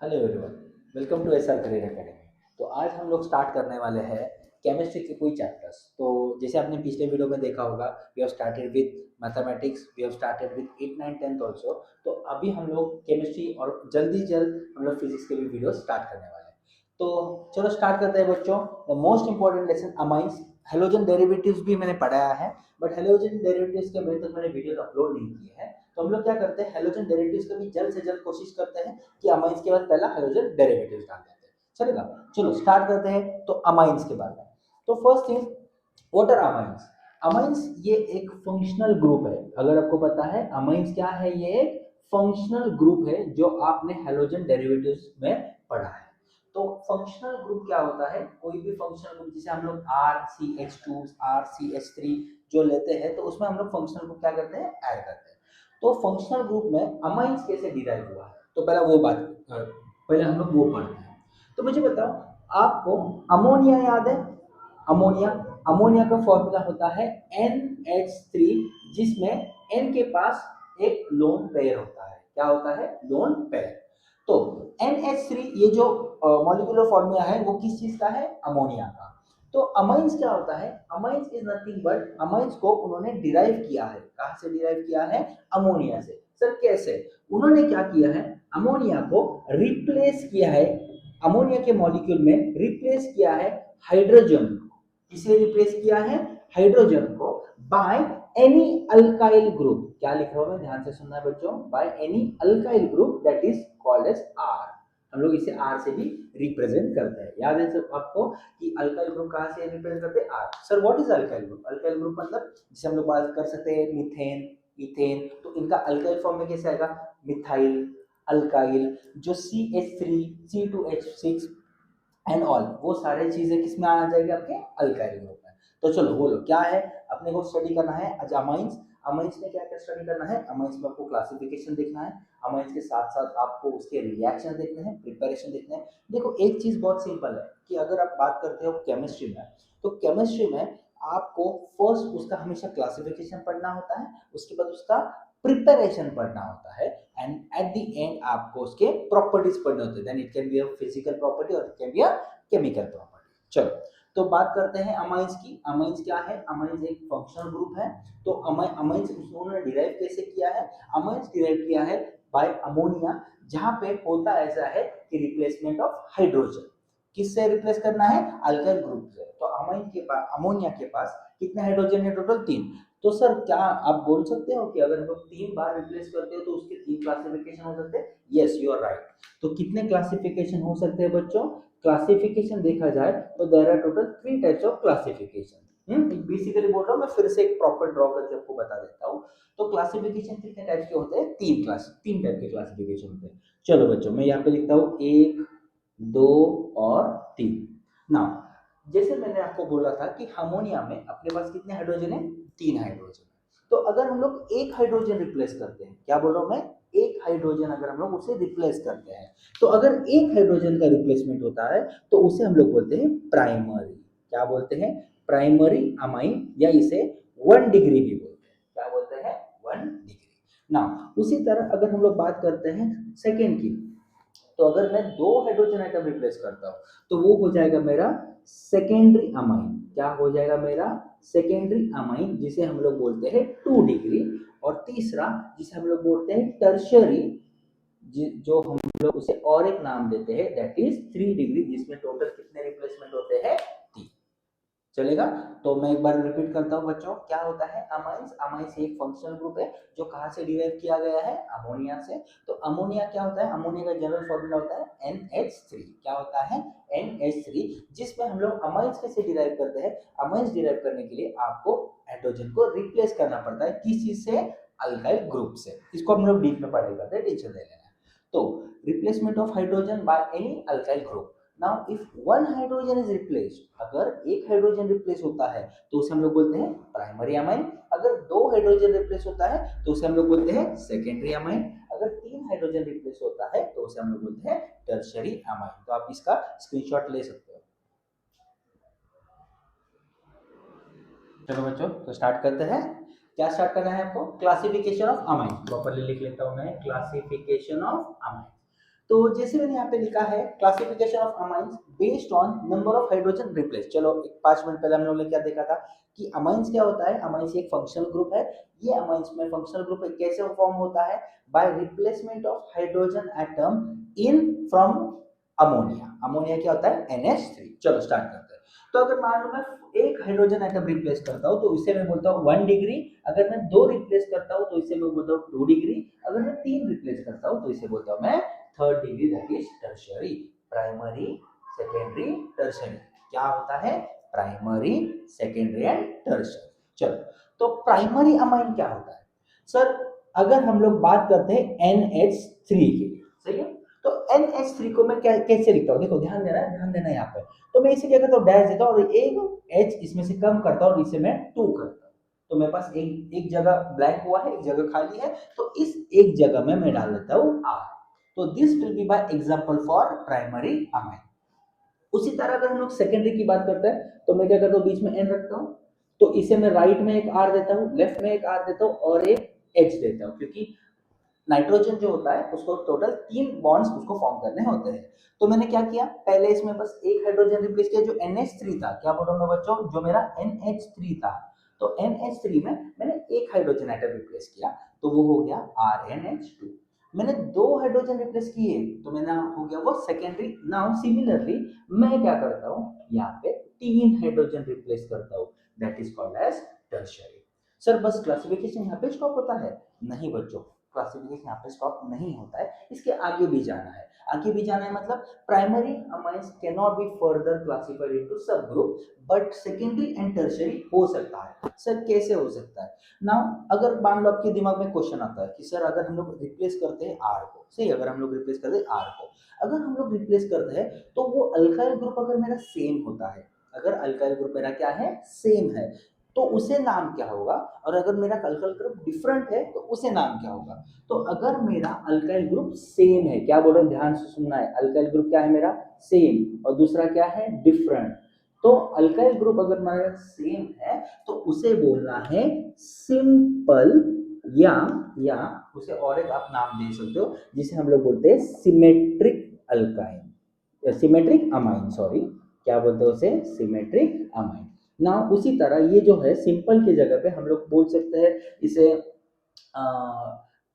Hello everyone, welcome to SR career academy. तो आज हम लोग स्टार्ट करने वाले हैं केमिस्ट्री के कोई चैप्टर्स। तो जैसे आपने पिछले वीडियो में देखा होगा, we have started with mathematics, we have started with 8 9 10th also. तो अभी हम लोग केमिस्ट्री और जल्दी जल्द हम लोग फिजिक्स के भी वीडियो स्टार्ट करने वाले हैं। तो चलो स्टार्ट करते हैं बच्चों। The most important lesson amines. Halogen derivatives भी मैंने पढ़ाया है, बट हेलोजन डेरिवेटिव्स के अभी तक मैंने वीडियो अपलोड नहीं किए हैं। तो हम लोग क्या करते हैं, हेलोजन डेरिवेटिव्स का भी जल्द से जल्द कोशिश करते हैं कि अमाइंस के बाद पहला हाइड्रोजन डेरिवेटिव्स डाल देते हैं। चलेगा, चलो स्टार्ट करते हैं। तो अमाइंस के बारे में, तो first thing, what are amines. Amines ये एक फंक्शनल ग्रुप है। अगर आपको पता है अमाइंस क्या है, ये एक फंक्शनल ग्रुप है जो आपने हेलोजन डेरिवेटिव्स में पढ़ा है। तो फंक्शनल ग्रुप क्या होता है, कोई भी फंक्शनल ग्रुप, जैसे हम लोग RCH2 RCH3 जो लेते हैं, तो उसमें हम लोग फंक्शनल ग्रुप क्या करते हैं, ऐड करते हैं। तो फंक्शनल ग्रुप में अमाइंस कैसे डिराइव हुआ है, तो पहले वो बात, पहले हम लोग वो पढ़ते हैं। तो मुझे बताओ, आपको अमोनिया याद है? अमोनिया, अमोनिया का फॉर्मूला होता है NH3, जिसमें N के पास एक लोन पेयर होता है। क्या होता है? Lone pair. तो NH3 ये जो मॉलिक्यूलर फॉर्मूला है वो किस चीज का है? अमोनिया का। तो अमाइंस क्या होता है? Amines is nothing but, amines को उन्होंने डिराइव किया है। कहां से डिराइव किया है? अमोनिया से। सर कैसे? उन्होंने क्या किया है, अमोनिया को रिप्लेस किया है, अमोनिया के मॉलिक्यूल में रिप्लेस किया है हाइड्रोजन को। किसे रिप्लेस किया है? हाइड्रोजन को बाय एनी अल्काइल ग्रुप। क्या लिखा हुआ है, ध्यान से सुनना बच्चों, by any alkyl group that is called as R. हम लोग इसे आर से भी रिप्रेजेंट करते हैं। याद है सर आपको कि अल्काइल ग्रुप कहां से रिप्रेजेंट करते हैं? R. Sir what is alkyl group? Alkyl group मतलब, जैसे हम लोग बात कर सकते हैं मीथेन, इथेन, तो इनका अल्काइल फॉर्म में कैसे आएगा? Methyl, alkyl. जो CH3 C2H6 एंड ऑल, वो सारे चीजें किस में आ जाएगी? आपके अल्काइल ग्रुप में। तो चलो बोलो क्या है, अपने को स्टडी करना है आज अमाइंस। अमाइंस में क्या क्या स्टडी करना है? अमाइंस में आपको क्लासिफिकेशन देखना है, अमाइंस के साथ साथ आपको उसके रिएक्शन देखने हैं, प्रिपरेशन देखने हैं। देखो एक चीज बहुत सिंपल है कि अगर आप बात करते हो केमिस्ट्री में, तो केमिस्ट्री में आपको फर्स्ट उसका हमेशा क्लासिफिकेशन पढ़ना होता है, उसके बाद उसका प्रिपरेशन पढ़ना होता है, एंड एट द एंड आपको उसके प्रॉपर्टीज पढ़ने होते हैं। Then it can be a physical property और it can be a chemical property. चलो, तो बात करते हैं अमाइंस की। अमाइंस क्या है? अमाइंस एक फंक्शनल ग्रुप है। तो अमाइंस उन्होंने डिराइव कैसे किया है? अमाइंस डिराइव किया है बाय अमोनिया, जहां पे होता ऐसा है कि रिप्लेसमेंट ऑफ हाइड्रोजन। किससे रिप्लेस करना है? अल्काइल ग्रुप से। तो अमाइन के पास, अमोनिया के पास कितने हाइड्रोजन है? टोटल 3। तो सर क्या आप बोल सकते हो कि अगर हम लोग 3 बार रिप्लेस करते हो तो उसके 3 क्लासिफिकेशन हो सकते हैं? Yes, you are right. तो कितने क्लासिफिकेशन हो सकते हैं बच्चों? क्लासिफिकेशन देखा जाए तो there are total 3 types of classification. Basically बोल रहा हूँ मैं, फिर से एक प्रॉपर ड्रॉ करके आपको बता देता हूँ। तो क्लासिफिकेशन कितने टाइप के होते हैं? 3 टाइप के क्लासिफिकेशन होते हैं। चलो बच्चों, मैं यहाँ पे लिखता हूँ 1 2 और 3। नाउ, जैसे मैंने आपको बोला था कि अमोनिया में अपने पास कितने हाइड्रोजन है? 3 हाइड्रोजन। तो अगर हम लोग एक हाइड्रोजन रिप्लेस करते हैं, क्या बोल रहा हूं मैं, एक हाइड्रोजन अगर हम लोग उसे रिप्लेस करते हैं, तो अगर एक हाइड्रोजन का रिप्लेसमेंट होता है तो उसे हम लोग बोलते हैं प्राइमरी। क्या बोलते हैं? प्राइमरी अमाइन, या इसे 1 डिग्री भी बोलते हैं। क्या बोलते हैं? 1 डिग्री। ना, उसी तरह अगर हम लोग बात करते हैं सेकेंड की, तो अगर मैं 2 हाइड्रोजन आइटम रिप्लेस करता हूं तो वो हो जाएगा मेरा सेकेंडरी अमाइन। क्या हो जाएगा मेरा? सेकेंडरी अमाइन, जिसे हम लोग बोलते हैं 2 डिग्री। और तीसरा जिसे हम लोग बोलते हैं टर्शियरी, जो हम लोग उसे और एक नाम देते हैं, दैट इज 3 डिग्री, जिसमें टोटल कितने रिप्लेसमेंट होते हैं? 3। चलेगा? तो मैं एक बार रिपीट करता हूं बच्चों, क्या होता है अमाइंस? अमाइंस एक फंक्शनल ग्रुप है जो कहां से डिराइव किया गया है? अमोनिया से। तो अमोनिया क्या होता है? अमोनिया का जनरल फॉर्मूला होता है NH3। क्या होता है? NH3, जिसमें हम लोग अमाइंस कैसे डिराइव करते हैं? अमाइंस डिराइव करने के लिए आपको हाइड्रोजन को रिप्लेस करना पड़ता है, किस चीज से? अल्काइल ग्रुप से। इसको हम लोग डीप में पढ़ाई करते हैं, टेंशन ले लेना। तो replacement of hydrogen bye any alkyl group. Now if one hydrogen is replaced, अगर एक हाइड्रोजन रिप्लेस होता है तो उसे हम लोग बोलते हैं प्राइमरी अमाइन। अगर 2 हाइड्रोजन रिप्लेस होता है तो उसे हम लोग बोलते हैं सेकेंडरी अमाइन। अगर 3 हाइड्रोजन रिप्लेस होता है तो उसे हम लोग बोलते हैं टर्शियरी अमाइन। तो आप इसका स्क्रीनशॉट ले सकते हो। चलो बच्चों, तो स्टार्ट करते हैं। क्या स्टार्ट करना है आपको? Classification of amine. प्रॉपर्ली लिख लेता हूं मैं, क्लासिफिकेशन ऑफ अमाइन। तो जैसे मैंने यहाँ पे लिखा है classification of amines based on number of hydrogen replace. चलो 5 मिनट पहले हम लोगों ने क्या देखा था कि अमाइंस क्या होता है। अमाइंस एक फंक्शनल ग्रुप है। ये अमाइंस में फंक्शनल ग्रुप कैसे फॉर्म होता है, by replacement of hydrogen atom in from ammonia. Ammonia क्या होता है, NH3। चलो स्टार्ट करते हैं। तो अगर मान लो मैं एक हाइड्रोजन एटम रिप्लेस करता हूँ तो इसे मैं बोलता हूँ 1 डिग्री। अगर मैं 2 रिप्लेस करता हूँ तो इसे मैं बोलता हूँ 2 डिग्री। अगर मैं 3 रिप्लेस करता हूँ तो इसे बोलता हूँ मैं 3rd degree, that is tertiary. Primary, secondary, tertiary. क्या होता है, प्राइमरी, सेकेंडरी एंड टर्शियरी। चलो, तो प्राइमरी अमाइन क्या होता है सर, अगर हम लोग बात करते हैं NH3 की, सही है। तो NH3 को मैं कैसे लिखता हूँ, देखो ध्यान देना है, ध्यान देना है यहाँ पे। तो मैं इसे क्या करता हूँ, डैश देता हूँ और एक H इसमें से कम करता हूँ और इसे मैं 2 करता हूँ। तो मेरे पास एक जगह ब्लैंक हुआ है, एक जगह खाली है, तो इस एक जगह में मैं डाल देता हूँ R। तो this will be by example for primary amine. उसी तरह अगर हम लोग सेकेंडरी की बात करते हैं तो मैं क्या करता हूँ, बीच में N रखता हूँ। तो इसे मैं राइट में एक R देता हूँ, लेफ्ट में एक R देता हूँ और एक H देता हूँ, क्योंकि नाइट्रोजन जो होता है उसको टोटल 3 बॉन्ड्स उसको फॉर्म करने होते हैं। तो मैंने क्या किया, पहले इसमें बस एक हाइड्रोजन रिप्लेस किया जो NH3 था। क्या बोल रहा हूँ मैं बच्चों, जो मेरा NH3 था। तो NH3 में मैंने एक हाइड्रोजन एटम रिप्लेस किया तो वो हो गया RnH2। मैंने 2 हाइड्रोजन रिप्लेस किए तो मैंने हो गया वो सेकेंडरी। नाउ सिमिलरली मैं क्या करता हूँ, यहाँ पे 3 हाइड्रोजन रिप्लेस करता हूँ, that is called as tertiary. Sir बस क्लासिफिकेशन यहाँ पे स्टॉप होता है? नहीं बच्चों, क्लासिफिकेशन यहाँ पे स्टॉप नहीं होता है, इसके आगे भी जाना है। आगे भी जाना है मतलब primary amines can not be further classified into सब group, but secondary and tertiary हो सकता है। सर कैसे हो सकता है? नाउ अगर मान लो आपके दिमाग में क्वेश्चन आता है कि सर अगर हम लोग रिप्लेस करते हैं R को, सही, अगर हम लोग रिप्लेस करते हैं R को, अगर हम लोग रिप्लेस करते हैं तो वो अल्काइल ग्रुप अगर मेरा सेम होता है, अगर अल्काइल ग्रुप मेरा क्या है, सेम है, तो उसे नाम क्या होगा। और अगर मेरा अल्काइल ग्रुप डिफरेंट है तो उसे नाम क्या होगा। तो अगर मेरा अल्काइल ग्रुप सेम है, क्या बोल रहे हैं, ध्यान से सुनना है, अल्काइल ग्रुप क्या है मेरा, सेम, और दूसरा क्या है, डिफरेंट। तो अल्काइल ग्रुप अगर मेरा सेम है तो उसे बोलना है सिंपल, या उसे और एक आप नाम दे सकते हो जिसे हम लोग बोलते हैं symmetric alkyne, symmetric amine, sorry, क्या बोलते हैं उसे, सिमेट्रिक अमाइन ना। उसी तरह ये जो है सिंपल की जगह पे हम लोग बोल सकते हैं इसे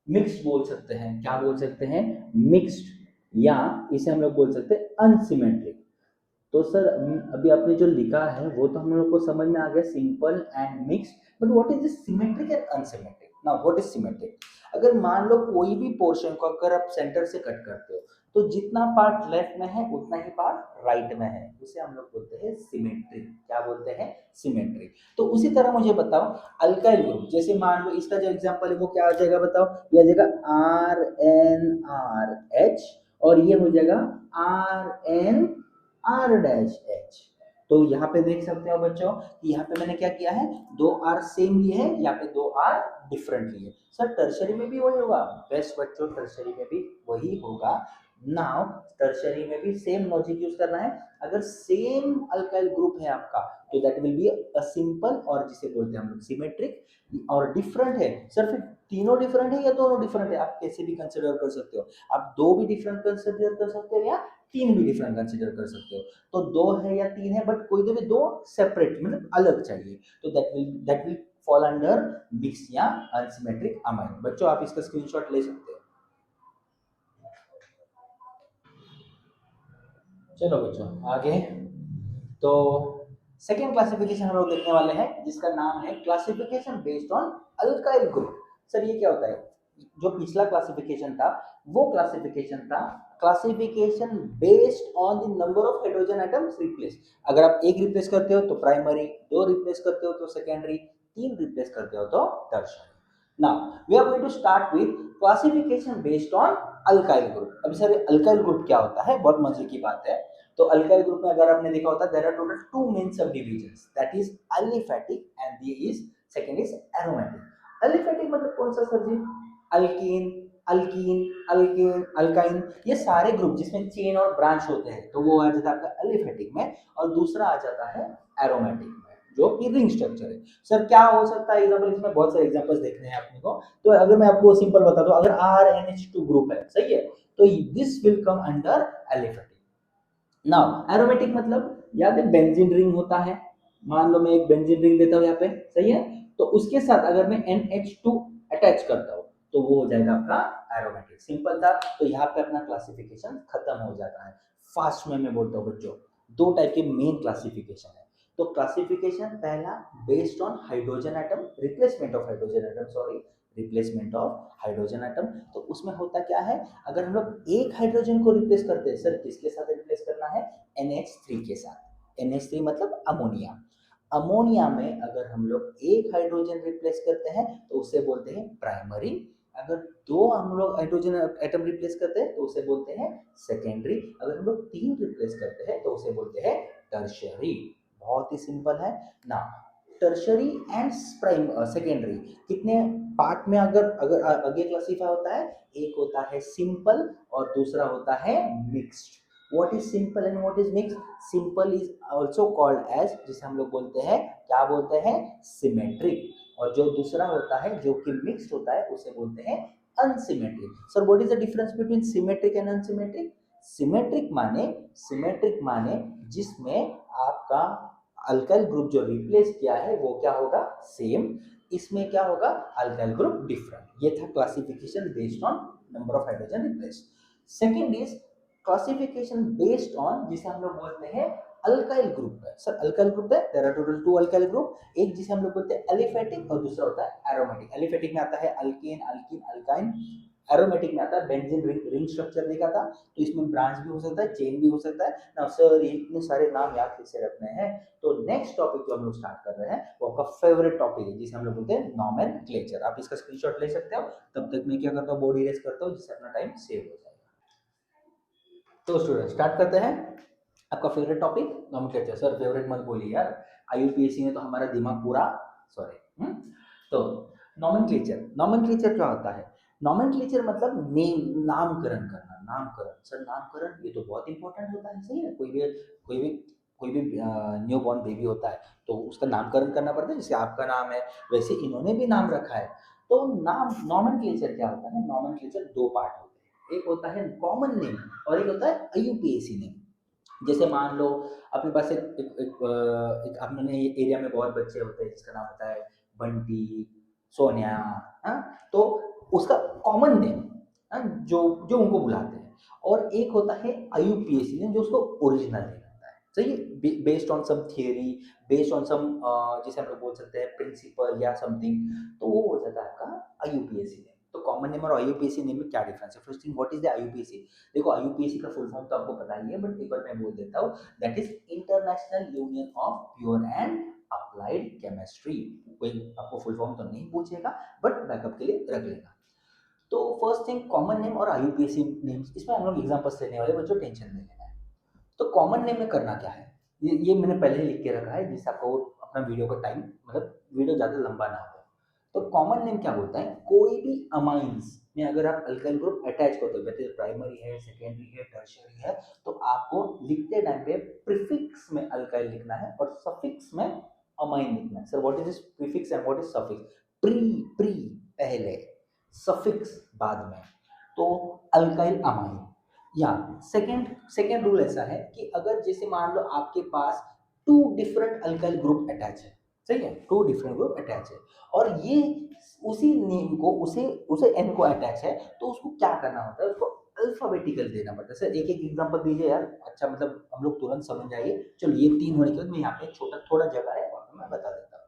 मिक्स्ड बोल सकते हैं। क्या बोल सकते हैं, मिक्स्ड, या इसे हम लोग बोल सकते हैं अनसिमेट्रिक। तो सर अभी आपने जो लिखा है वो तो हम लोग को समझ में आ गया, simple and mixed, but what is this symmetric and unsymmetric. Now what is symmetric, अगर मान लो कोई भी पोर्शन को अगर आप सेंटर से कट करते हो तो जितना पार्ट लेफ्ट में है उतना ही पार्ट राइट में है, उसे हम लोग बोलते हैं सिमेट्रिक। क्या बोलते हैं, सिमेट्रिक। तो उसी तरह मुझे बताओ अल्काइल ग्रुप, जैसे मान लो इसका जो एग्जांपल है वो क्या आ जाएगा बताओ, ये आ जाएगा RnRH और ये हो जाएगा RnR-H। तो यहाँ पे देख सकते हो बच्चों कि यहाँ पे मैंने क्या किया है, 2 R सेम लिए हैं, यहाँ पे 2 R डिफरेंट लिए। सर टर्शरी में भी वही होगा? बेस्ट बच्चों, टर्शरी में भी वही होगा। नाउ टर्शरी में भी सेम लॉजिक यूज करना है। अगर सेम अल्काइल ग्रुप है आपका तो that will be a simple, और जिसे बोलते हैं हम लोग सिमेट्रिक। और डिफरेंट है सर, फिर तीनों डिफरेंट है या दोनों डिफरेंट है, आप कैसे भी कंसिडर कर सकते हो। आप 2 भी डिफरेंट कंसिडर कर सकते हो या 3 भी डिफरेंट कंसिडर कर सकते हो। तो 2 है या 3 है, बट कोई तो भी 2 सेपरेट मतलब अलग चाहिए, तो that will fall under mix या अनसिमेट्रिक अमाइन। बच्चों आप इसका स्क्रीनशॉट ले सकते हो। चलो बच्चों आगे, तो सेकेंड क्लासिफिकेशन हम लोग देखने वाले हैं जिसका नाम है classification based on alkyl group. Sir ये क्या होता है, जो पिछला क्लासिफिकेशन था वो क्लासिफिकेशन था classification based on the number of hydrogen atoms replace. अगर आप एक रिप्लेस करते हो तो प्राइमरी, 2 रिप्लेस करते हो तो सेकेंडरी, 3 रिप्लेस करते हो तो tertiary. Now we are going to start with classification based on alkyl group. अभी सर अल्काइल ग्रुप क्या होता है, बहुत मजे की बात है। तो अल्काइल ग्रुप में अगर आपने देखा होता देयर आर टोटल 2 मेन सब divisions, that is aliphatic and the is second is aromatic. Aliphatic मतलब कौन सा सर जी, अल्कीन, अल्कीन, अल्केन, अल्काइन, ये सारे ग्रुप जिसमें चेन और ब्रांच होते हैं तो वो आ जाता है आपका एलिफेटिक में, और दूसरा आ जाता है एरोमेटिक में जो कि रिंग स्ट्रक्चर है। सर क्या हो सकता है एग्जांपल, इसमें बहुत सारे एग्जांपल्स देखने हैं अपने को। तो अगर मैं आपको सिंपल बता दूं, अगर RnH2 ग्रुप है, सही है, तो this will come under aliphatic. Now aromatic मतलब याद है बेंजीन रिंग होता है, मान लो मैं एक बेंजीन रिंग देता हूँ यहाँ पे, सही है, तो उसके साथ अगर मैं NH2 अटैच करता हूँ तो वो हो जाएगा आपका एरोमेटिक। सिंपल था। तो यहाँ पे अपना क्लासिफिकेशन खत्म हो जाता है। फास्ट में मैं बोलता हूँ बच्चों, दो टाइप के मेन क्लासिफिकेशन है। तो क्लासिफिकेशन पहला based on hydrogen atom, replacement of hydrogen atom, sorry, replacement of hydrogen atom. तो उसमें होता क्या है, अगर हम लोग एक हाइड्रोजन को रिप्लेस करते हैं, सर किसके साथ रिप्लेस करना है, NH3 के साथ। NH3 मतलब अमोनिया। अमोनिया में अगर हम लोग एक हाइड्रोजन रिप्लेस करते हैं तो उसे बोलते हैं प्राइमरी। अगर दो हम लोग हाइड्रोजन एटम रिप्लेस करते हैं तो उसे बोलते हैं सेकेंडरी। अगर हम लोग तीन रिप्लेस करते हैं तो उसे बोलते हैं टर्शियरी। बहुत ही सिंपल है ना। टर्शियरी एंड प्राइम सेकेंडरी कितने पार्ट में अगर अगर आगे क्लासिफाई होता है, एक होता है सिंपल और दूसरा होता है mixed. What is simple and what is mixed? Simple is also called as, जिसे हम लोग बोलते हैं, क्या बोलते हैं, सिमेट्रिक। और जो दूसरा होता है जो कि मिक्स्ड होता है उसे बोलते हैं unsymmetric. Sir what is the difference between symmetric and unsymmetric? Symmetric माने जिसमें आपका अल्काइल ग्रुप जो रिप्लेस किया है वो क्या होगा, सेम। इसमें क्या होगा, अल्काइल ग्रुप डिफरेंट। ये था classification based on number of hydrogen replace. Second is classification based on, जिसे हम लोग बोलते हैं अल्काइल ग्रुप है। सर अल्काइल ग्रुप है, there are total two alkyl group, एक जिसे हम लोग बोलते हैं एलिफेटिक और दूसरा होता है एरोमेटिक। एलिफेटिक में आता है अल्केन, अल्कीन, अल्काइन। एरोमेटिक में आता है बेंजीन रिंग स्ट्रक्चर देखा था, तो इसमें ब्रांच भी हो सकता है, चेन भी हो सकता है ना। सर इतने सारे नाम याद कैसे रखने हैं? तो नेक्स्ट टॉपिक जो हम लोग स्टार्ट कर रहे हैं वो आपका फेवरेट टॉपिक है, जिसे हम लोग बोलते हैं नॉमेनक्लेचर। आप इसका स्क्रीनशॉट ले सकते हो। तब तक मैं क्या करता हूँ, बोर्ड इरेज करता हूँ जिससे अपना टाइम सेव हो जाएगा। तो स्टूडेंट स्टार्ट करते हैं। आपका favourite topic nomenclature. Sir favourite मत बोलिए यार, IUPAC ने तो हमारा दिमाग पूरा, सॉरी। तो नॉमेनक्लेचर क्या होता है? नॉमेनक्लेचर मतलब नेम, नामकरण करना। नामकरण, सर नामकरण ये तो बहुत इंपॉर्टेंट होता है, सही है। कोई भी कोई भी न्यू बॉर्न बेबी होता है तो उसका नामकरण करना पड़ता है। जैसे आपका नाम है वैसे इन्होंने भी नाम रखा है। तो नाम नॉमेनक्लेचर क्या होता है? नॉमेनक्लेचर दो पार्ट होते हैं, एक होता है कॉमन नेम और एक होता है IUPAC नेम। जैसे मान लो अपने पास एक अपने एरिया में बहुत बच्चे होते हैं जिसका नाम होता है बंटी, सोनिया, हाँ, तो उसका कॉमन नेम, हाँ, जो जो उनको बुलाते हैं। और एक होता है IUPAC नेम जो उसको ओरिजिनल नेम होता है, सही है, based on some theory, based on some, जिसे हम लोग बोल सकते हैं प्रिंसिपल या समथिंग, तो वो हो जाता है आपका IUPAC नेम। तो कॉमन नेम और IUPAC नेम में क्या डिफरेंस है? First thing, what is the IUPAC? देखो IUPAC का फुल फॉर्म तो आपको पता ही है, बट एक बार मैं बोल देता हूँ, that is international union of pure and applied chemistry. कोई आपको फुल फॉर्म तो नहीं पूछेगा, बट बैकअप के लिए रख लेना। तो फर्स्ट थिंग, कॉमन नेम और IUPAC नेम्स, इसमें हम लोग एग्जांपल्स लेने वाले, बच्चों टेंशन नहीं लेना है। तो कॉमन नेम में करना क्या है, ये मैंने पहले ही लिख के रखा है जिससे आपको अपना वीडियो का टाइम, मतलब वीडियो ज़्यादा लंबा ना हो। तो कॉमन नेम क्या बोलता है, कोई भी अमाइंस में अगर आप अल्काइल ग्रुप अटैच करते हो, जैसे प्राइमरी है, सेकेंडरी है, टर्शियरी है, तो आपको लिखते टाइम पे प्रीफिक्स में अल्काइल लिखना है और सफिक्स में अमाइन लिखना है। Sir what is this prefix and what is suffix? Pre pre पहले, सफिक्स बाद में, तो अल्काइल अमाइन। या सेकेंड सेकेंड रूल ऐसा है कि अगर जैसे मान लो आपके पास two different alkyl group attach है, सही है, टू डिफरेंट ग्रुप अटैच है, और ये उसी नेम को उसे उसे एन को अटैच है, तो उसको क्या करना होता है, उसको अल्फाबेटिकल देना पड़ता है। सर एक एक एग्जांपल दीजिए यार, अच्छा मतलब हम लोग तुरंत समझ जाइए। चलो ये तीन होने के बाद मैं यहाँ पे छोटा थोड़ा जगह है वहाँ पे मैं बता देता हूँ।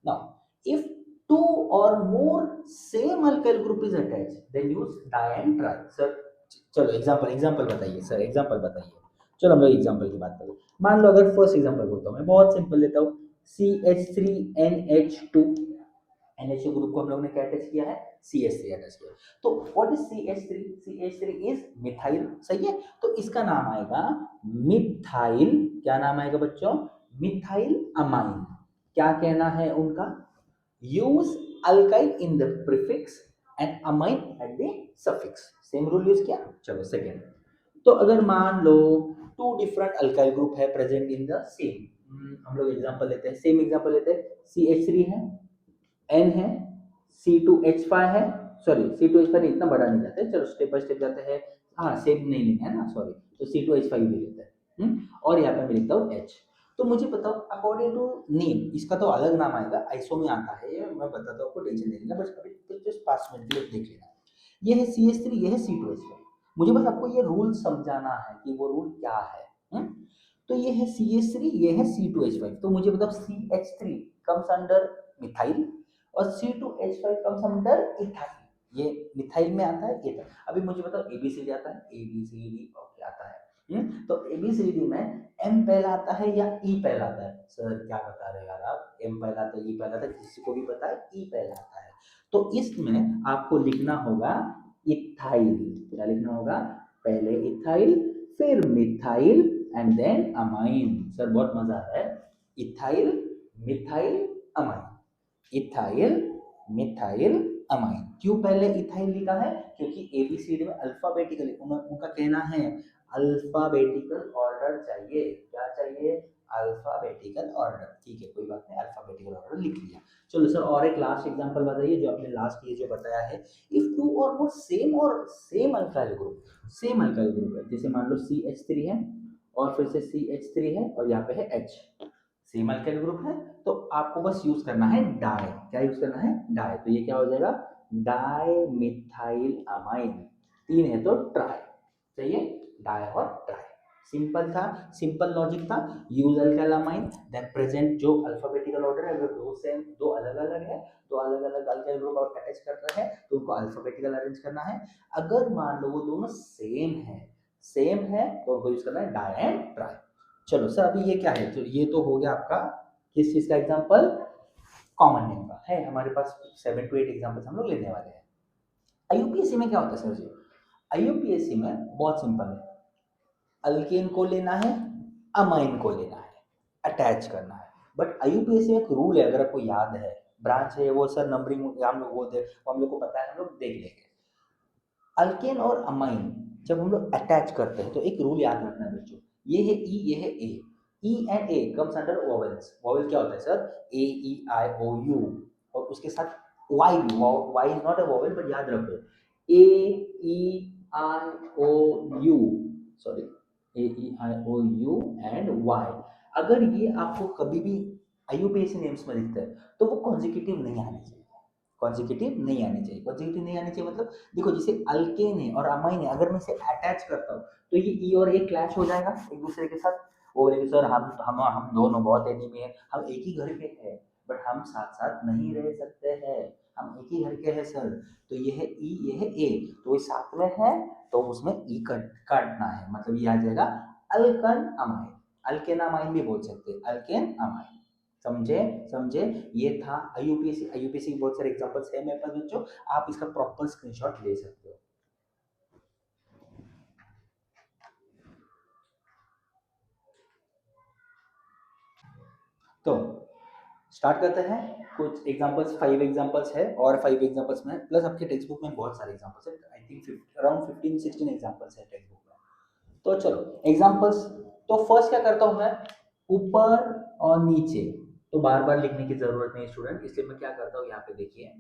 नाउ इफ टू और more same alkyl group is attach, then use di and tri. Sir चलो एग्जांपल बताइए, सर एग्जांपल बताइए। चलो हम लोग एग्जांपल की बात करें। मान लो अगर फर्स्ट एग्जांपल बोलता हूँ, मैं बहुत सिंपल लेता हूँ, CH3NH2। NH2 ग्रुप को हम लोग ने क्या अटैच किया है, CH3 अटैच किया। तो what is CH3? CH3 is methyl, सही है। तो इसका नाम आएगा मिथाइल, क्या नाम आएगा बच्चों, मिथाइल अमाइन। क्या कहना है उनका, use alkyl in the prefix and amine at the suffix. Same rule use किया। चलो सेकेंड, तो अगर मान लो टू डिफरेंट अल्काइल ग्रुप है प्रेजेंट इन द सेम, हम लोग एग्जांपल लेते हैं, सेम एग्जांपल लेते हैं, CH3 है, N है, C2H5 है, सॉरी C2H5 इतना बड़ा नहीं जाते, चलो स्टेप बाय स्टेप जाते हैं। हाँ सेम नहीं लेना है ना, सॉरी, तो C2H5 ले लेते हैं। और यहाँ पे मैं लिखता हूँ H। तो मुझे बताओ अकॉर्डिंग टू नेम, इसका तो अलग नाम आएगा, आइसो में आता है ये, मैं बताता हूँ आपको, टेंशन नहीं लेना, बस अभी जस्ट 5 मिनट के लिए देख लेना। ये है CH3, ये है C2H5। मुझे बस आपको ये रूल समझाना है कि वो रूल क्या है। तो ये है CH3, ये है C2H5। तो मुझे बताओ CH3 कम्स अंडर मिथाइल और C2H5 कम्स अंडर इथाइल। ये मिथाइल में आता है ये। अभी मुझे बताओ ABCD आता है, ABCD ओके आता है। तो ABCD में M पहला आता है या E पहला आता है? सर क्या बता रहे हो यार आप, M पहला आता है E पहला आता है, किसी को भी पता है E पहला आता है। तो इसमें आपको लिखना होगा इथाइल। क्या लिखना होगा? पहले इथाइल, फिर methyl and then amine. Sir बहुत मजा आ रहा है। Ethyl, methyl, amine. Ethyl, methyl, amine. क्यों पहले इथाइल लिखा है? क्योंकि एबीसीडी में अल्फाबेटिकली उनका कहना है अल्फाबेटिकल ऑर्डर चाहिए। क्या चाहिए? Alphabetical order. ठीक है कोई बात नहीं, अल्फाबेटिकल ऑर्डर लिख लिया। चलो सर और एक लास्ट एग्जांपल बताइए, जो आपने लास्ट ये जो बताया है, इफ टू और more same alkyl group, same alkyl group है, जैसे मान लो CH3 है और फिर से CH3 है और यहाँ पे है H, सेम अल्काइल ग्रुप है, तो आपको बस यूज करना है डाई। क्या यूज करना है? डाई। तो ये क्या हो जाएगा? Di methyl amine. 3 है तो ट्राई। चाहिए डाई और ट्राई। सिंपल था, सिंपल लॉजिक था। Use alkyl amine, then present जो अल्फाबेटिकल ऑर्डर है, अगर दो अलग अलग है, दो अलग अलग अल्काइल ग्रुप और अटैच कर रहे हैं तो उनको अल्फाबेटिकल अरेंज करना है। अगर मान लो वो दोनों सेम है तो उनको यूज करना है डाई एंड ट्राई। चलो सर अभी ये क्या है? तो ये तो हो गया आपका किस चीज का एग्जांपल? कॉमन नेम का है। हमारे पास 7 to 8 एग्जांपल्स हम लोग लेने वाले हैं। आईयूपीएससी में क्या होता है सर जी? आईयूपीएससी में बहुत सिंपल है, अल्केन को लेना है, अमाइन को लेना है, अटैच करना है। बट आईयूपीएससी में एक रूल है, अगर आपको याद है, ब्रांच है वो सर, नंबरिंग हम लोग वो हम लोग को पता है, हम लोग देख लेंगे। अल्केन और अमाइन जब हम लोग अटैच करते हैं तो एक रूल याद रखना है बच्चों, ये है ई, ये है A. E and A comes under vowels. Vowel क्या होता है sir? A E I O you, और उसके साथ वाई भी, Y is not a vowel but याद रखो, A E I O U, sorry, A E I O U and Y. अगर ये आपको कभी भी आईयूपीएससी नेम्स में दिखता है तो वो कॉन्जिक्यूटिव नहीं आने चाहिए। कॉन्जिक्यूटिव नहीं आनी चाहिए। कॉन्जिक्यूटिव नहीं आनी चाहिए मतलब देखो, जैसे अल्केन है और अमाइन है, अगर मैं इसे अटैच करता हूँ तो ये ई और ए क्लैश हो जाएगा एक दूसरे के साथ। वो बोलेंगे सर हम दोनों बहुत एनिमी है, हम एक ही घर के हैं बट हम साथ साथ नहीं रह सकते हैं, हम एक ही घर के हैं सर। तो ये है ई, ये है ए, तो ये साथ में है तो उसमें ई काटना है, मतलब ये आ जाएगा अल्कन अमाइन। अल्केन अमाइन भी बोल सकते हैं, अल्केन अमाइन। समझे? समझे? ये था आईयूपीएससी। आईयूपीएससी के बहुत सारे एग्जांपल्स है मेरे पास बच्चों, आप इसका प्रॉपर स्क्रीनशॉट ले सकते हो। तो स्टार्ट करते हैं। कुछ एग्जांपल्स, 5 एग्जांपल्स है और 5 एग्जांपल्स में प्लस आपके टेक्स्ट बुक में बहुत सारे एग्जांपल्स है, आई थिंक अराउंड 15-16 एग्जांपल्स है टेक्स्ट बुक में। तो चलो एग्जांपल्स। तो फर्स्ट क्या करता हूं मैं, ऊपर और नीचे तो बार बार लिखने की जरूरत नहीं स्टूडेंट, इसलिए मैं क्या करता हूँ, यहाँ पे देखिए,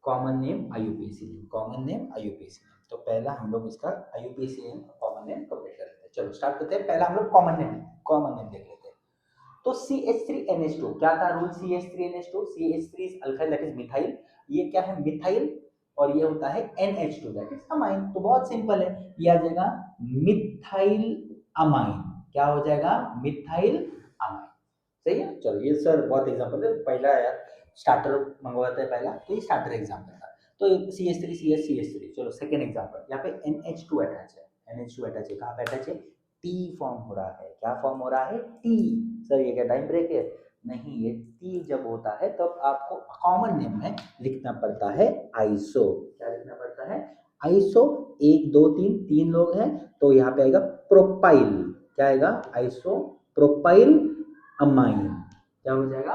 common name आईयूपीएससी name, common name आईयूपीएससी name. तो पहला हम लोग इसका आईयूपीएससी नेम कॉमन नेम कंप्लीट कर लेते हैं। चलो स्टार्ट करते हैं। पहला हम लोग कॉमन नेम देख लेते हैं। तो CH3NH2 क्या था rule? CH3NH2, CH3 is alkyl that is methyl, ये क्या है? मिथाइल, और ये होता है NH2 दैट इज अमाइन। तो बहुत सिंपल है, ये आ जाएगा मिथाइल अमाइन। क्या हो जाएगा? Methyl amine. सही है। चलो ये सर बहुत एग्जांपल है, पहला यार स्टार्टर मंगवाते हैं पहला, तो ये स्टार्टर एग्जांपल था। तो CH3 चलो सेकंड एग्जांपल, यहाँ पे NH2 अटैच है, NH2 अटैच है, कहाँ पे अटैच है? टी फॉर्म हो रहा है। क्या फॉर्म हो रहा है? टी। सर ये क्या टाइम ब्रेक है? नहीं, ये टी जब होता है तब आपको कॉमन नेम में लिखना पड़ता है आइसो। क्या लिखना पड़ता है? आइसो। एक दो तीन, तीन लोग हैं तो यहाँ पे आएगा प्रोपाइल। क्या आएगा? Iso propyl amine. क्या हो जाएगा?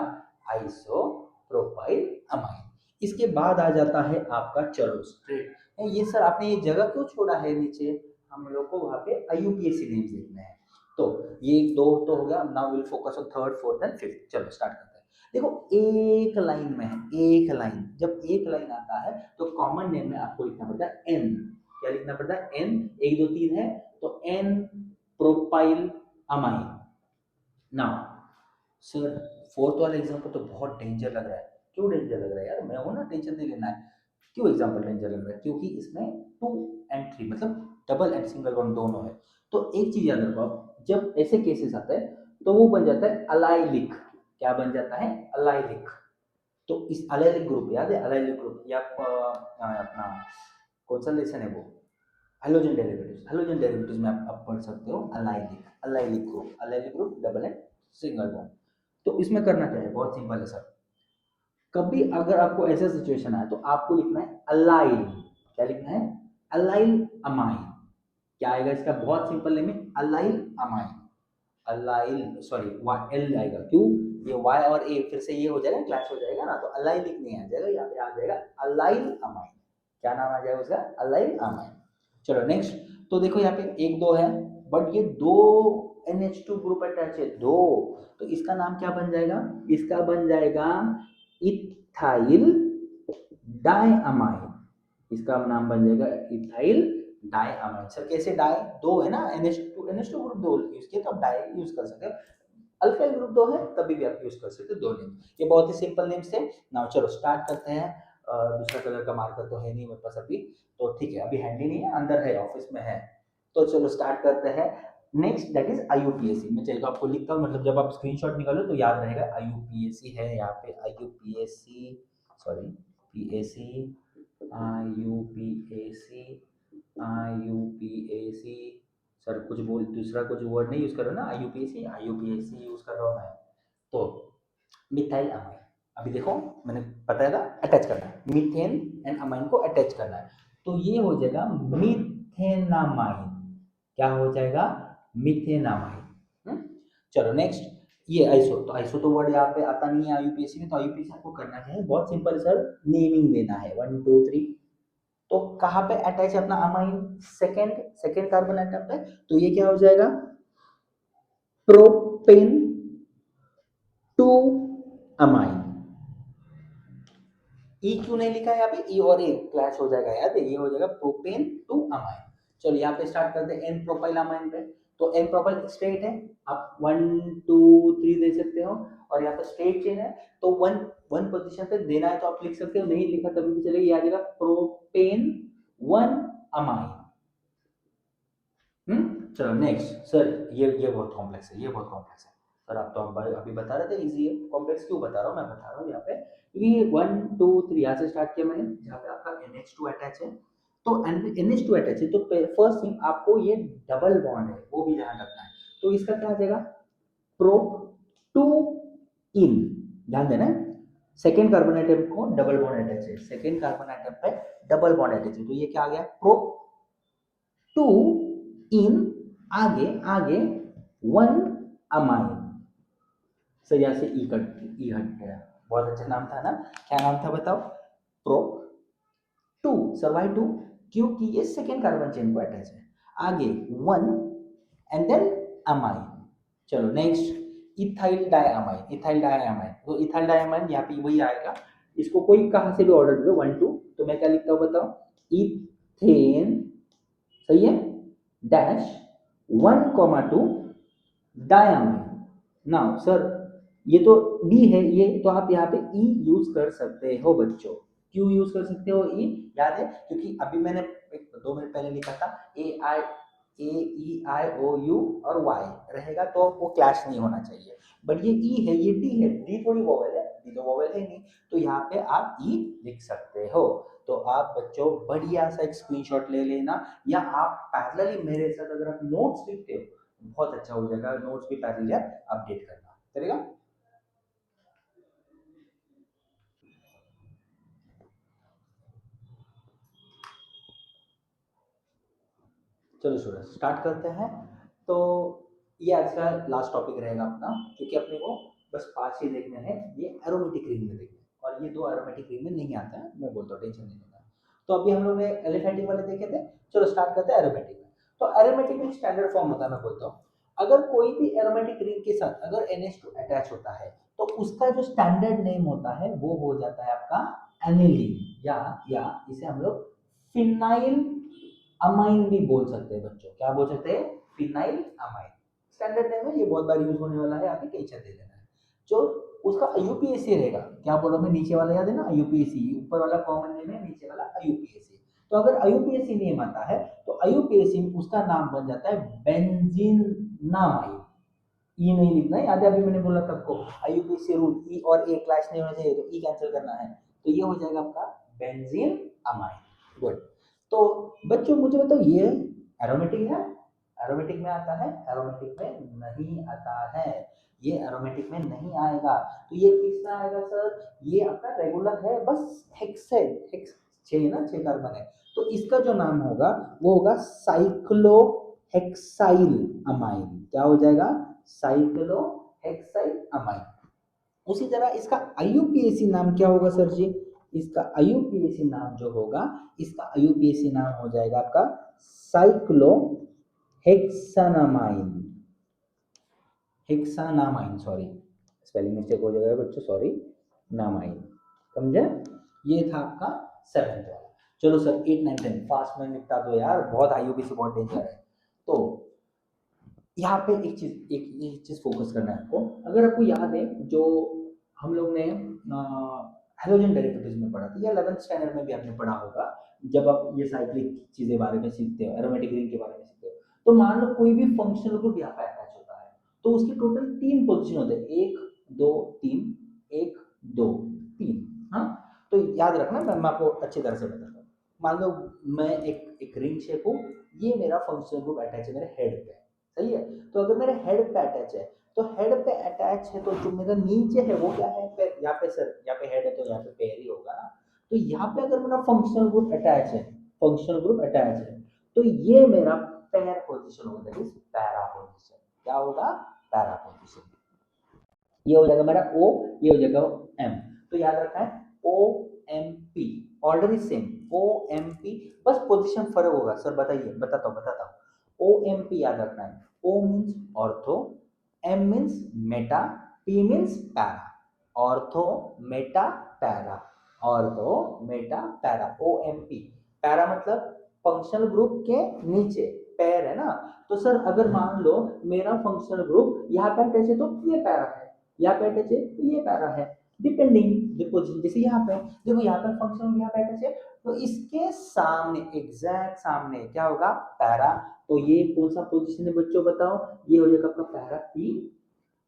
Iso propyl amine. इसके बाद आ जाता है आपका, चलो स्ट्रेट, ये सर आपने ये जगह क्यों छोड़ा है नीचे? हम लोग को वहां पे आईयूपीएससी नेम्स लिखने हैं। तो ये दो तो हो गया, now will focus on third fourth and fifth. चलो स्टार्ट करते हैं। देखो एक लाइन में है, एक लाइन, जब एक लाइन आता है तो कॉमन नेम में आपको लिखना पड़ता है एन। क्या लिखना पड़ता है, एन 1 2 3 है तो n propyl amine. Now sir fourth वाला एग्जांपल तो बहुत डेंजर लग रहा है। क्यों डेंजर लग रहा है यार, मैं हूं ना, टेंशन नहीं लेना है। क्यों एग्जांपल डेंजर लग रहा है, क्योंकि इसमें 2 एंड 3 मतलब डबल एंड सिंगल बॉन्ड दोनों है। तो एक चीज याद रखो आप, जब ऐसे केसेस आते हैं तो वो बन जाता है अलाइलिक। क्या बन जाता है, अलाइलिक। तो इस अलाइलिक ग्रुप याद है, अलाइलिक ग्रुप या अपना कौन सा लेसन है वो, हेलोजन डेरिवेटिव्स। हेलोजन डेरिवेटिव्स में आप पढ़ सकते हो allylic, allylic group, allylic group double and single bond. तो इसमें करना क्या है, बहुत सिंपल है सर। कभी अगर आपको ऐसा सिचुएशन आए तो आपको लिखना है अलाइल। क्या लिखना है, अलाइल अमाइन। क्या आएगा इसका बहुत सिंपल नेम है, allyl amine. Allyl sorry L आएगा, क्यों, ये वाई और ए फिर से ये हो जाएगा, क्लैश हो जाएगा ना, तो अलाइल नहीं आ जाएगा, यहाँ पे आ जाएगा अलाइल अमाइन। क्या नाम आ जाएगा उसका, अलाइल अमाइन। चलो नेक्स्ट। तो देखो यहाँ पे 1 2 है, बट ये 2 NH2 ग्रुप अटैच है, 2। तो इसका नाम क्या बन जाएगा, इसका बन जाएगा इथाइल डाइअमाइन। इसका नाम बन जाएगा इथाइल डाइअमाइन। सर कैसे डाई, 2 है ना, NH2 ग्रुप 2 यूज किया तो आप डाई यूज कर सकते हो। अल्काइल ग्रुप 2 है तभी भी आप यूज कर सकते हो, 2 नेम। ये बहुत ही सिंपल नेम्स है। नाउ चलो स्टार्ट करते हैं। दूसरा कलर का मार्कर तो है नहीं मेरे पास अभी, तो ठीक है, अभी हैंडी नहीं है, अंदर है, ऑफिस में है। तो चलो स्टार्ट करते हैं। Next that is IUPAC। मैं चलिए आपको लिखता हूँ, मतलब जब आप स्क्रीनशॉट निकालो तो याद रहेगा। IUPAC है यहाँ पे, IUPAC sorry PAC, IUPAC, IUPAC। Sir कुछ बोल, दूसरा कुछ वर्ड नहीं यूज करो ना, IUPAC यूज कर रहा हूँ मैं। तो मिथाइल अमाइन, अभी देखो मैंने बताया था अटैच करना है, मीथेन एंड अमाइन को अटैच करना है, तो ये हो जाएगा मीथेनामाइन। क्या हो जाएगा, मीथेनामाइन। चलो नेक्स्ट। ये आइसो, तो आइसो तो वर्ड यहाँ पे आता नहीं है IUPAC में, तो IUPAC आपको करना क्या है, बहुत सिंपल सर, नेमिंग देना है 1 2 3। तो कहाँ पे अटैच है अपना amine, second, second carbon atom पे, तो ये क्या हो जाएगा, प्रोपेन टू अमाइन। ई क्यों नहीं लिखा है यहाँ पे, ई और ए क्लैश हो जाएगा, याद है, ये हो जाएगा प्रोपेन टू अमाइन। चलो यहाँ पे स्टार्ट करते हैं एन प्रोपाइल अमाइन पे। तो एन प्रोपाइल स्ट्रेट है, आप 1 2 3 दे सकते हो, और यहाँ पे स्ट्रेट चेन है, तो वन पोजीशन पे देना है तो आप लिख सकते हो, नहीं लिखा तभी भी चलेगा, ये आ जाएगा प्रोपेन 1 अमाइन। चलो नेक्स्ट। सर ये बहुत कॉम्प्लेक्स है, ये बहुत कॉम्प्लेक्स है। सर आप तो अभी बता रहे थे इजी है, कॉम्प्लेक्स क्यों बता रहा हूँ, मैं बता रहा हूँ यहाँ पे, क्योंकि 1 2 3 यहाँ से स्टार्ट किया मैंने, जहाँ पे आपका NH2 अटैच है। तो NH2 अटैच है, तो फर्स्ट थिंग आपको ये डबल बॉन्ड है वो भी ध्यान रखना है। तो इसका क्या आ जाएगा, प्रोप टू इन, ध्यान देना है। सेकेंड कार्बन एटम को डबल बॉन्ड अटैच है, सेकेंड कार्बन एटम पे डबल बॉन्ड अटैच है, तो ये क्या आ गया, प्रोप टू इन, आगे आगे 1 अमाइन। सर यहाँ से ई हट गया, बहुत अच्छा नाम था ना, क्या नाम था बताओ, प्रो 2। सर वाई 2, क्योंकि ये सेकेंड कार्बन चेन को अटैच है, आगे 1 एंड देन अमाइन। चलो next, ethyl diamine, ethyl diamine, तो इथाइल डाइअमाइन यहाँ पे वही आएगा। इसको कोई कहाँ से भी ऑर्डर दे दो 1 2, तो मैं क्या लिखता हूँ बताओ, इथेन, सही है, डैश 1,2 डायमाइन। नाउ सर ये तो डी है ये, तो आप यहाँ पे ई यूज कर सकते हो बच्चों। क्यों यूज कर सकते हो ई, याद है, क्योंकि अभी मैंने 2 मिनट पहले लिखा था AEIOU और वाई रहेगा, तो वो क्लैश नहीं होना चाहिए। बट ये ई है, ये डी है, डी थोड़ी वोवेल है, डी तो वोवेल है नहीं, तो यहाँ पे आप ई लिख सकते हो। तो आप बच्चों बढ़िया सा एक स्क्रीनशॉट ले लेना, या आप पैरेलली मेरे साथ अगर आप नोट्स लिखते हो बहुत अच्छा हो जाएगा, नोट्स भी पैरेलली अपडेट करना चलेगा। चलो स्टूडेंट स्टार्ट करते हैं। तो ये आज का लास्ट टॉपिक रहेगा अपना, क्योंकि अपने को बस 5 ही देखने हैं, ये एरोमेटिक रिंग में देखने हैं, और ये 2 एरोमेटिक रिंग में नहीं आता है, मैं बोलता हूँ टेंशन नहीं लेना। तो अभी हम लोग ने एलिफेटिक वाले देखे थे, चलो स्टार्ट करते हैं एरोमेटिक में। तो एरोमेटिक में स्टैंडर्ड फॉर्म होता है, मैं बोलता हूँ अगर कोई भी एरोमेटिक रिंग के साथ अगर NH2 अटैच होता है, तो उसका जो स्टैंडर्ड नेम होता है वो हो जाता है आपका एनिलीन, या इसे हम लोग फिनाइल अमाइन भी बोल सकते हैं बच्चों, क्या बोल सकते हैं, फिनाइल अमाइन। स्टैंडर्ड नेम है, ये बहुत बार यूज होने वाला है, आपके टीचर दे देना है। जो उसका आईयूपीएसी रहेगा, क्या बोला मैं, नीचे वाला याद है ना, आईयूपीएसी, ऊपर वाला कॉमन नेम है, नीचे वाला आईयूपीएसी। तो अगर आईयूपीएसी नेम आता है तो आईयूपीएसी में उसका नाम बन जाता है बेंजीनामाइन। ई नहीं लिखना है, याद है अभी मैंने बोला था आपको, आईयूपीएसी रूल, ई और ए क्लास नहीं होना चाहिए, तो ई कैंसिल करना है, तो ये हो जाएगा आपका बेंजीन अमाइन। गुड। तो बच्चों मुझे बताओ, ये एरोमेटिक है, एरोमेटिक में आता है, एरोमेटिक में नहीं आता है, ये एरोमेटिक में नहीं आएगा। तो ये किस में आएगा सर, ये आपका रेगुलर है, बस हेक्सेन, हेक्स 6 ना, 6 कार्बन है, तो इसका जो नाम होगा वो होगा साइक्लो हेक्साइल अमाइन। क्या हो जाएगा, साइक्लो हेक्साइल अमाइन। उसी तरह इसका आईयूपीएसी नाम क्या होगा सर जी, इसका आईयूपीएसी नाम जो होगा, इसका आईयूपीएसी नाम हो जाएगा आपका साइक्लो हेक्सानामाइन, हेक्सानामाइन, सॉरी स्पेलिंग मिस्टेक हो जाएगा बच्चों, सॉरी, नामाइन, समझे। ये था आपका 7th वाला। चलो सर 8 9 10 फास्ट में निपटा दो यार, बहुत आईयूपीएसी बहुत डेंजर है। तो यहाँ पे एक चीज फोकस करना है आपको। अगर आपको याद है जो हम लोग ने हेलोजन डेरिवेटिव्स में पढ़ा था, या 11th स्टैंडर्ड में भी आपने पढ़ा होगा, जब आप ये साइक्लिक चीजें बारे में सीखते हो, एरोमेटिक रिंग के बारे में सीखते हो, तो मान लो कोई भी फंक्शनल ग्रुप यहाँ पे अटैच होता है, तो उसके टोटल 3 पोजिशन होते हैं, 1 2 3, 1 2 3। हाँ, तो याद रखना, मैं आपको अच्छी तरह से बताता हूँ। मान लो मैं एक रिंग शेप हूँ, ये मेरा फंक्शनल ग्रुप अटैच है मेरे हेड पे, सही है। तो अगर मेरे हेड पे अटैच है, तो हेड पे अटैच है, तो जो मेरा नीचे है वो क्या है, पैर। यहाँ पे सर, यहाँ पे हेड है तो यहाँ पे पैर ही होगा ना। तो यहाँ पे अगर मेरा फंक्शनल ग्रुप अटैच है, फंक्शनल ग्रुप अटैच है, तो ये मेरा पैर पोजीशन होगा, दैट इज पैरा पोजीशन। क्या होगा, पैरा पोजीशन। ये हो जाएगा मेरा ओ, ये हो जाएगा एम। तो याद रखना है O M P, order is same, O M P, बस पोजीशन फर्क होगा। सर बताइए, बताता हूँ। ओ एम पी याद रखना है, O means ortho, M means meta, P means para. Ortho meta para, ortho meta para, O M P. Para मतलब फंक्शनल ग्रुप के नीचे पैर है ना। तो सर अगर मान लो मेरा फंक्शनल ग्रुप यहाँ पे अटैच है, तो ये पैरा है, यहाँ पे अटैच है तो ये पैरा है, डिपेंडिंग पोजीशन। जैसे यहाँ पे देखो, यहाँ पे फंक्शन यहाँ पे अटैच है, तो इसके सामने, एग्जैक्ट सामने क्या होगा, पैरा। तो ये कौन सा पोजीशन है बच्चों, बताओ, ये हो जाएगा आपका पैरा पी।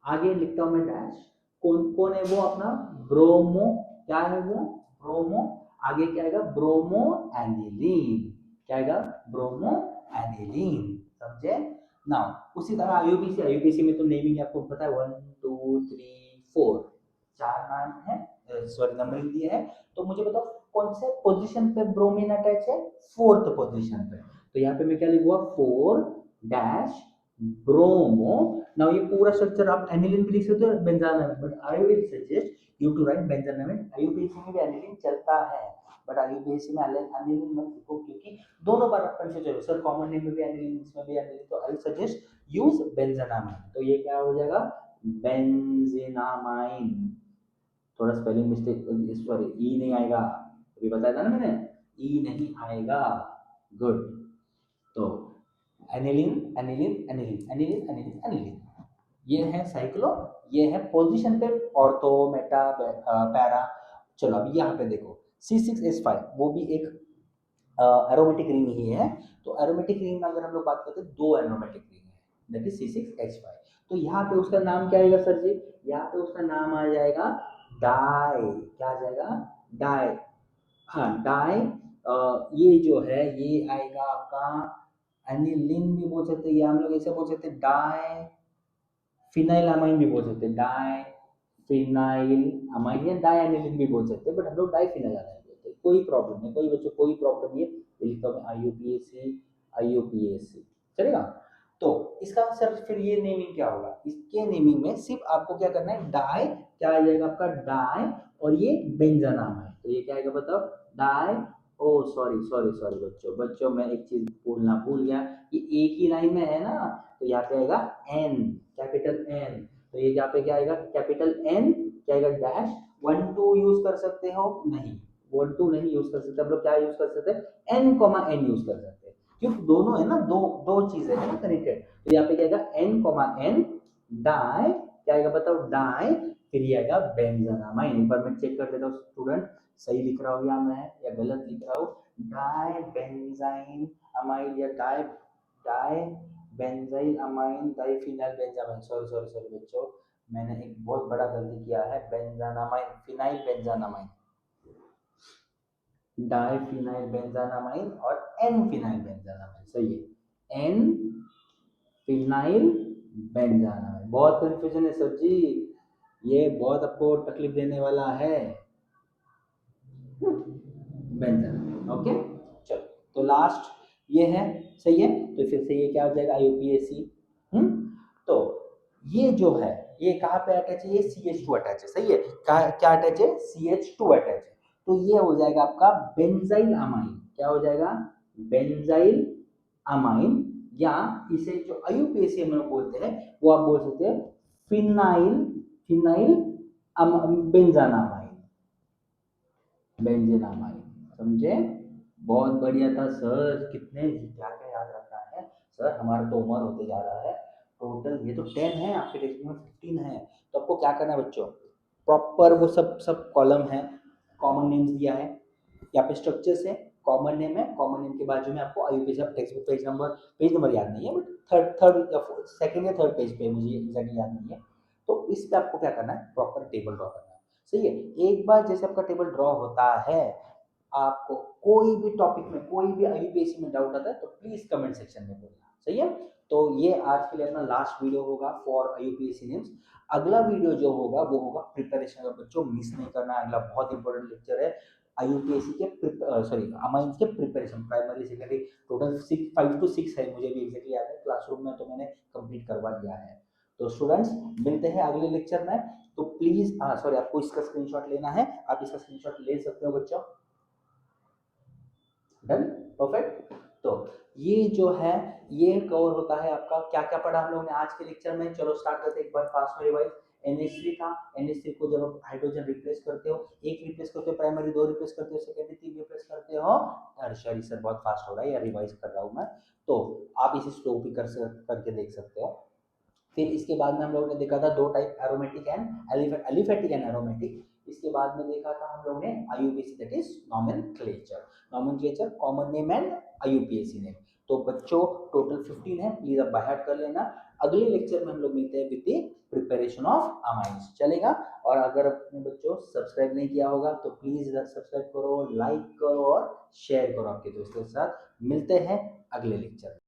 आगे लिखता हूं मैं डैश, कौन कौन है वो, अपना ब्रोमो, क्या है वो, ब्रोमो। आगे क्या आएगा, ब्रोमो एनिलीन, क्या आएगा, ब्रोमो एनिलीन, समझे ना। उसी तरह आईयूपीसी, आईयूपीसी में तो नेमिंग आपको पता है, 1 2 3 4, 4 नाम है, सॉरी नंबरिंग दिए है। तो मुझे बताओ कौन से पोजीशन पे ब्रोमीन अटैच है, 4th पोजीशन पे। तो यहाँ पे मैं क्या लिखूंगा, 4 डैश ब्रोमो। नाउ ये पूरा स्ट्रक्चर आप एनिलीन भी लिख सकते हो, benzenamine, but I will suggest you to write benzenamine. IUPAC में भी एनिलीन चलता है, बट आईयूपीएसी में एनिलीन मत लिखो, क्योंकि दोनों बार आप कंफ्यूज हो, सर कॉमन नेम में भी एनिलीन, इसमें भी एनिलीन, तो आई सजेस्ट यूज बेंजानामाइन। तो ये क्या हो जाएगा, बेंजीनामाइन। थोड़ा स्पेलिंग मिस्टेक, सॉरी ई नहीं आएगा, अभी बताया था ना मैंने, ई नहीं आएगा। गुड। तो aniline aniline aniline aniline aniline aniline, ये है साइक्लो, ये है पोजीशन पे ऑर्थो मेटा पैरा। चलो अभी यहाँ पे देखो, C6H5 वो भी एक एरोमेटिक रिंग ही है। तो एरोमेटिक रिंग में अगर हम लोग बात करते हैं, 2 एरोमेटिक रिंग है, दैट इज C6H5। तो यहाँ पे उसका नाम क्या आएगा सर जी, यहाँ पे उसका नाम आ जाएगा डाई, क्या आ जाएगा, डाई। हाँ डाई, ये जो है ये आएगा आपका एनिलीन भी बोल सकते हैं, या हम लोग ऐसे बोल सकते हैं डाई फिनाइल अमाइन भी बोल सकते हैं, डाई फिनाइल अमाइन, या डाई एनिलीन भी बोल सकते हैं, बट हम लोग डाई फिनाइल अमाइन बोलते हैं। कोई प्रॉब्लम नहीं, कोई बच्चों कोई प्रॉब्लम नहीं है, ये लिखता हूँ आईयूपीएसी, आईयूपीएसी चलेगा। तो इसका सर फिर ये नेमिंग क्या होगा, इसके नेमिंग में सिर्फ आपको क्या करना है, डाई, क्या आ जाएगा आपका डाई, और ये बेंजानाम है, तो ये क्या आएगा बताओ, डाई। ओ सॉरी सॉरी सॉरी बच्चों, बच्चों मैं एक चीज बोलना भूल गया, ये एक ही लाइन में है ना, तो यहाँ पे आएगा एन, कैपिटल एन। तो ये यहाँ पे क्या आएगा, कैपिटल एन, क्या आएगा, डैश। 1 2 यूज कर सकते हो नहीं, 1 2 नहीं यूज कर सकते, हम लोग क्या यूज कर सकते हैं, एन कॉमा एन यूज कर सकते हैं। क्योंकि दोनों है ना, दो दो चीजें है ना कनेक्टेड। तो यहाँ पे क्या आएगा N, डाई, क्या आएगा बताओ, डाई, फिर ये आएगा बेंजानामाइन। एक बार मैं चेक कर लेता हूँ स्टूडेंट, सही लिख रहा हूँ या मैं या गलत लिख रहा हूँ। डाई बेंजाइन अमाइन या di di benzyl amine diphenyl benzamine, sorry sorry sorry बच्चों, मैंने एक बहुत बड़ा गलती किया है। बेंजानामाइन, फिनाइल बेंजानामाइन, डाइफिनाइल बेंजानामाइन और एन फिनाइल बेंजानामाइन, सही है, एन फिनाइल बेंजानामाइन। बहुत कंफ्यूजन है सर जी, ये बहुत आपको तकलीफ देने वाला है। बेंजानामाइन, ओके। चलो, तो लास्ट ये है, सही है। तो फिर से ये क्या हो जाएगा, आईयूपीएसी। तो ये जो है, ये कहाँ पे अटैच है, ये CH2 अटैच है, सही है। क्या अटैच है, CH2 अटैच है। तो ये हो जाएगा आपका बेंजाइल अमाइन। क्या हो जाएगा, बेंजाइल अमाइन, या इसे जो आईयूपीएसी हम लोग बोलते हैं वो आप बोल सकते हैं फिनाइल फिनाइल बेंजानामाइन, बेंजेनामाइन, समझे। बहुत बढ़िया था सर, कितने क्या क्या याद रखना है सर, हमारा तो उम्र होते जा रहा है। टोटल ये तो 10 है, आपके टेक्स्ट में 15 है। तो आपको क्या करना है बच्चों, प्रॉपर वो सब सब कॉलम है, कॉमन नेम्स दिया है, यहाँ पे स्ट्रक्चर्स है, कॉमन नेम है, कॉमन नेम के बाजू में आपको आईयूपीएसी आप टेक्स्ट बुक पेज नंबर याद नहीं है, बट थर्ड थर्ड या सेकंड या थर्ड पेज पे, मुझे एग्जैक्टली याद नहीं है। तो इस पे आपको क्या करना है, प्रॉपर टेबल ड्रॉ करना है, सही है। एक बार जैसे आपका टेबल ड्रॉ होता है, आपको कोई भी टॉपिक में, कोई भी आईयूपीएसी में डाउट आता है तो प्लीज कमेंट सेक्शन में बोलना, सही है। तो ये आज के लिए अपना लास्ट वीडियो होगा फॉर आईयूपीएसी नेम्स। अगला वीडियो जो होगा वो होगा प्रिपरेशन का, बच्चों मिस नहीं करना, अगला बहुत इंपॉर्टेंट लेक्चर है आईयूपीएसी के सॉरी अमाइंस के preparation, primary secondary, total 5 to 6 है, मुझे भी एग्जैक्टली याद है, क्लासरूम में तो मैंने कंप्लीट करवा दिया है। तो स्टूडेंट्स मिलते हैं अगले लेक्चर में। तो प्लीज, हाँ सॉरी, आपको इसका स्क्रीनशॉट लेना है, आप इसका स्क्रीनशॉट ले सकते हो बच्चों। Done, perfect. तो ये जो है, ये कवर होता है आपका, क्या क्या पढ़ा हम लोगों ने आज के लेक्चर में। चलो स्टार्ट करते हैं एक बार फास्ट में रिवाइज। NH3 था, NH3 को जब आप हाइड्रोजन रिप्लेस करते हो, एक रिप्लेस करते हो प्राइमरी, दो रिप्लेस करते हो सेकेंडरी, तीन रिप्लेस करते हो टर्शियरी। सर बहुत फास्ट हो रहा है या रिवाइज कर रहा हूँ मैं, तो आप इसे स्लो भी करके देख सकते हो। फिर इसके बाद में हम लोगों ने देखा था दो type, aromatic and aliphatic and aromatic. इसके बाद में देखा था हम लोगों ने IUPAC, that is nomenclature, nomenclature, common name and IUPAC name. तो बच्चों टोटल 15 है, प्लीज आप बाय हार्ट कर लेना। अगले लेक्चर में हम लोग मिलते हैं with the preparation of amines, चलेगा। और अगर अपने बच्चों सब्सक्राइब नहीं किया होगा तो प्लीज सब्सक्राइब करो, लाइक करो और शेयर करो आपके दोस्तों के साथ। मिलते हैं अगले लेक्चर में।